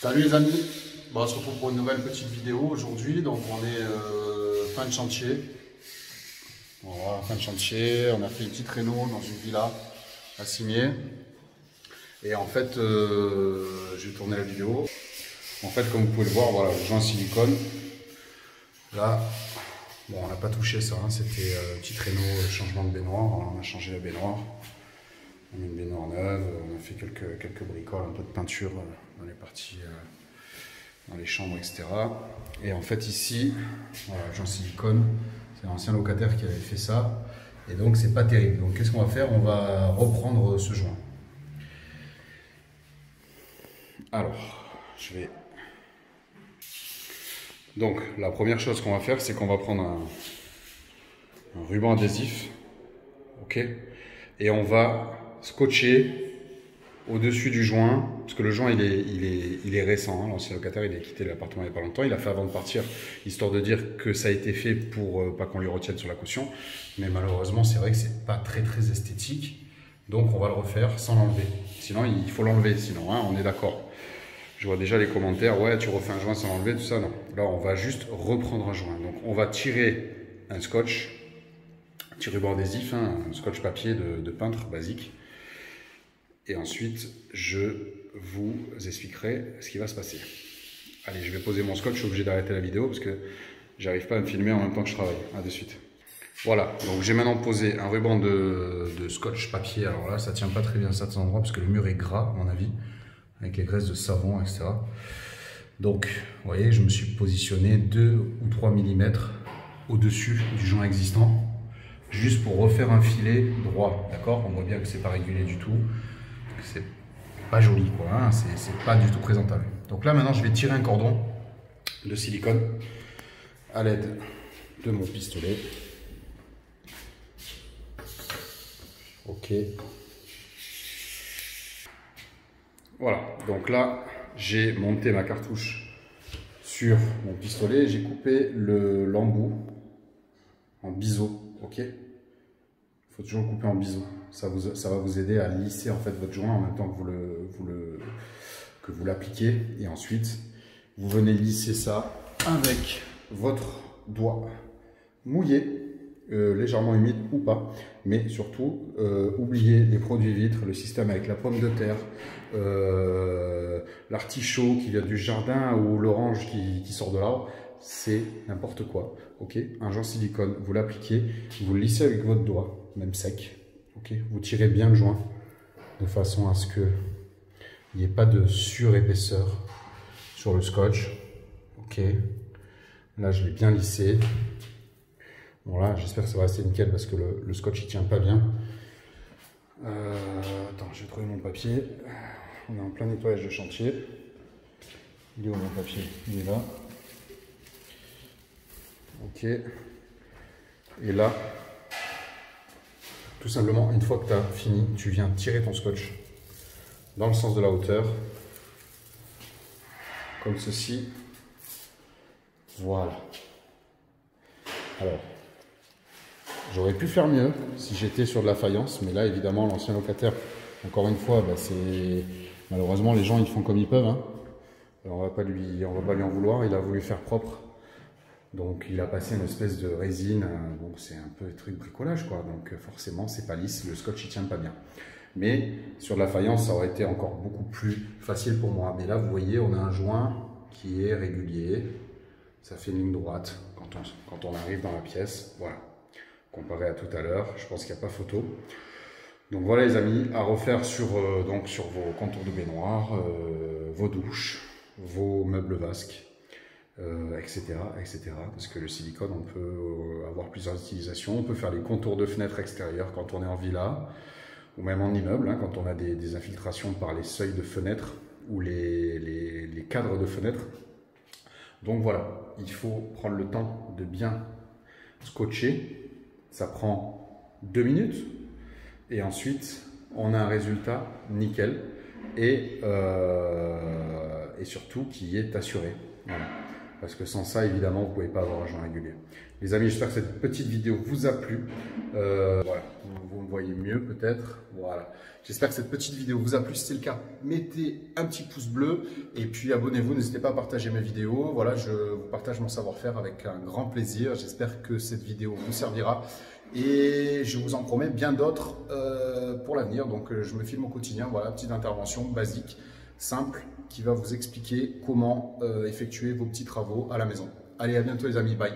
Salut les amis, bon, on se retrouve pour une nouvelle petite vidéo aujourd'hui. Donc on est fin de chantier. Voilà, fin de chantier, on a fait une petite réno dans une villa à Cimier. Et en fait, j'ai tourné la vidéo. En fait, comme vous pouvez le voir, voilà, le joint silicone. Là, bon, on n'a pas touché ça, hein, c'était petite réno, changement de baignoire. Voilà, on a changé la baignoire. On a mis une baignoire neuve, on a fait quelques bricoles, un peu de peinture dans les parties, dans les chambres, etc. Et en fait ici, voilà, joint silicone, c'est l'ancien locataire qui avait fait ça. Et donc c'est pas terrible. Donc qu'est-ce qu'on va faire? On va reprendre ce joint. Alors, je vais... Donc la première chose qu'on va faire, c'est qu'on va prendre un ruban adhésif. Ok, et on va scotcher au-dessus du joint, parce que le joint il est récent, hein. L'ancien locataire il a quitté l'appartement il n'y a pas longtemps, il a fait avant de partir, histoire de dire que ça a été fait pour pas qu'on lui retienne sur la caution, mais malheureusement c'est vrai que c'est pas très esthétique, donc on va le refaire sans l'enlever, sinon il faut l'enlever, sinon hein, on est d'accord. Je vois déjà les commentaires, ouais tu refais un joint sans l'enlever, tout ça, non. Là on va juste reprendre un joint, donc on va tirer un scotch, petit ruban adhésif, hein, un scotch papier de peintre basique. Et ensuite, je vous expliquerai ce qui va se passer. Allez, je vais poser mon scotch, je suis obligé d'arrêter la vidéo parce que j'arrive pas à me filmer en même temps que je travaille. À de suite. Voilà, donc j'ai maintenant posé un ruban de scotch papier. Alors là, ça tient pas très bien à certains endroits parce que le mur est gras, à mon avis, avec les graisses de savon, etc. Donc, vous voyez, je me suis positionné 2 ou 3 mm au-dessus du joint existant, juste pour refaire un filet droit, d'accord? On voit bien que c'est pas régulier du tout. C'est pas joli quoi, hein, c'est pas du tout présentable. Donc là maintenant je vais tirer un cordon de silicone à l'aide de mon pistolet. Ok. Voilà, donc là j'ai monté ma cartouche sur mon pistolet, j'ai coupé l'embout en biseau, ok. Il faut toujours le couper en biseau. Ça va vous aider à lisser en fait votre joint en même temps que vous l'appliquez. Et ensuite, vous venez lisser ça avec votre doigt mouillé, légèrement humide ou pas. Mais surtout, oubliez les produits vitres, le système avec la pomme de terre, l'artichaut qui vient du jardin ou l'orange qui sort de l'arbre. C'est n'importe quoi, ok. Un joint silicone, vous l'appliquez, vous le lissez avec votre doigt, même sec, ok. Vous tirez bien le joint de façon à ce que il n'y ait pas de surépaisseur sur le scotch, ok. Là, je l'ai bien lissé. Voilà, j'espère que ça va rester nickel parce que le scotch il tient pas bien. Attends, je vais trouver mon papier. On est en plein nettoyage de chantier. Il est où mon papier? Il est là. Ok, et là, tout simplement, une fois que tu as fini, tu viens tirer ton scotch dans le sens de la hauteur, comme ceci. Voilà. Alors, j'aurais pu faire mieux si j'étais sur de la faïence, mais là, évidemment, l'ancien locataire, encore une fois, bah, malheureusement, les gens, ils font comme ils peuvent, hein. Alors, on va pas lui en vouloir, il a voulu faire propre. Donc il a passé une espèce de résine, bon, c'est un peu truc bricolage quoi, donc forcément c'est pas lisse, le scotch il tient pas bien. Mais sur de la faïence ça aurait été encore beaucoup plus facile pour moi. Mais là vous voyez on a un joint qui est régulier, ça fait une ligne droite quand on arrive dans la pièce, voilà. Comparé à tout à l'heure, je pense qu'il n'y a pas photo. Donc voilà les amis, à refaire sur vos contours de baignoire, vos douches, vos meubles vasques. Etc. Parce que le silicone, on peut avoir plusieurs utilisations. On peut faire les contours de fenêtres extérieures quand on est en villa ou même en immeuble, hein, quand on a des infiltrations par les seuils de fenêtres ou les cadres de fenêtres. Donc voilà, il faut prendre le temps de bien scotcher. Ça prend 2 minutes et ensuite on a un résultat nickel et surtout qui est assuré. Voilà. parce que sans ça, évidemment, vous ne pouvez pas avoir un joint régulier. Les amis, j'espère que cette petite vidéo vous a plu. Voilà, vous me voyez mieux peut-être. Voilà. J'espère que cette petite vidéo vous a plu. Si c'est le cas, mettez un petit pouce bleu et puis abonnez-vous. N'hésitez pas à partager mes vidéos. Voilà, je vous partage mon savoir-faire avec un grand plaisir. J'espère que cette vidéo vous servira et je vous en promets bien d'autres pour l'avenir. Donc, je me filme au quotidien. Voilà, petite intervention basique, simple, qui va vous expliquer comment effectuer vos petits travaux à la maison. Allez, à bientôt les amis. Bye.